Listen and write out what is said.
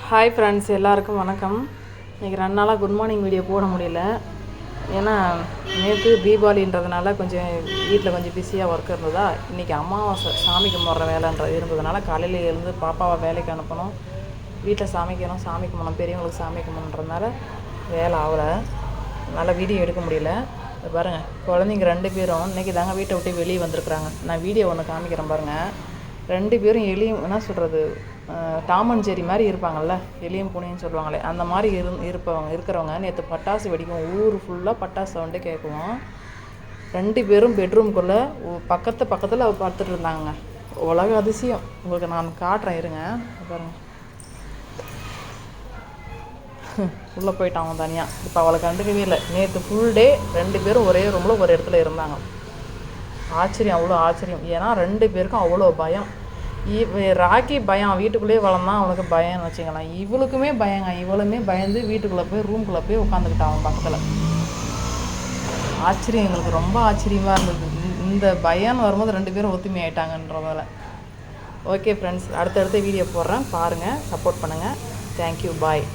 Hi friends, எல்லாருக்கும் வணக்கம். இன்றைக்கி 2 நாளாக குட் மார்னிங் வீடியோ போட முடியல. ஏன்னா நேற்று தீபாவளின்றதுனால கொஞ்சம் வீட்டில் கொஞ்சம் பிஸியாக ஒர்க் இருந்ததா. இன்றைக்கி அமாவாசை சாமி கும்பிட்ற வேலைன்றது இருந்ததுனால காலையில் எழுந்து பாப்பாவை வேலைக்கு அனுப்பணும், வீட்டில் சமைக்கணும், சாமி கும்பிடணும், பெரியவங்களுக்கு சாமி கும்பிடணுன்றதுனால வேலை ஆகலை. நல்லா வீடியோ எடுக்க முடியல. பாருங்கள், குழந்தைங்க 2 பேரும் இன்றைக்கி தாங்க வீட்டை விட்டு வெளியே வந்திருக்குறாங்க. நான் வீடியோ ஒன்று காமிக்கிறேன் பாருங்கள். 2 பேரும் எலியும் என்ன சொல்கிறது, டாம் அண்ட் ஜெர்ரி மாதிரி இருப்பாங்கள்ல, எலியும் பூனையும் சொல்லுவாங்களே, அந்த மாதிரி இருக்கிறவங்க நேற்று பட்டாசு வெடிக்கும். ஊர் ஃபுல்லாக பட்டாசு சவுண்டே கேட்குவோம். 2 பேரும் பெட்ரூம்குள்ளே பக்கத்தில் பார்த்துட்டு இருந்தாங்க. உலக அதிசயம். உங்களுக்கு நான் காட்டுறேன் இருங்க. பாருங்கள், உள்ளே போயிட்டான் அவன் தனியாக. இப்போ அவளை கண்டுக்கவே இல்லை. நேற்று ஃபுல் டே 2 பேரும் ஒரே ரூமில் ஒரு இடத்துல இருந்தாங்க. ஆச்சரியம், அவ்வளோ ஆச்சரியம். ஏன்னா 2 பேருக்கும் அவ்வளோ பயம். ராக்கி பயம், வீட்டுக்குள்ளேயே வளர்ந்தான், அவனுக்கு பயம்னு வச்சுக்கலாம். இவளுக்குமே பயங்க. இவளுமே பயந்து வீட்டுக்குள்ளே போய் ரூம்குள்ளே போய் உட்காந்துக்கிட்டான் அவன் பக்கத்தில். ஆச்சரியம், எங்களுக்கு ரொம்ப ஆச்சரியமாக இருந்தது. இந்த பயம்னு வரும்போது 2 பேரும் ஒத்துமை ஆகிட்டாங்கன்றதால. ஓகே ஃப்ரெண்ட்ஸ், அடுத்தடுத்த வீடியோ போடுறேன், பாருங்கள், சப்போர்ட் பண்ணுங்கள். தேங்க்யூ, பாய்.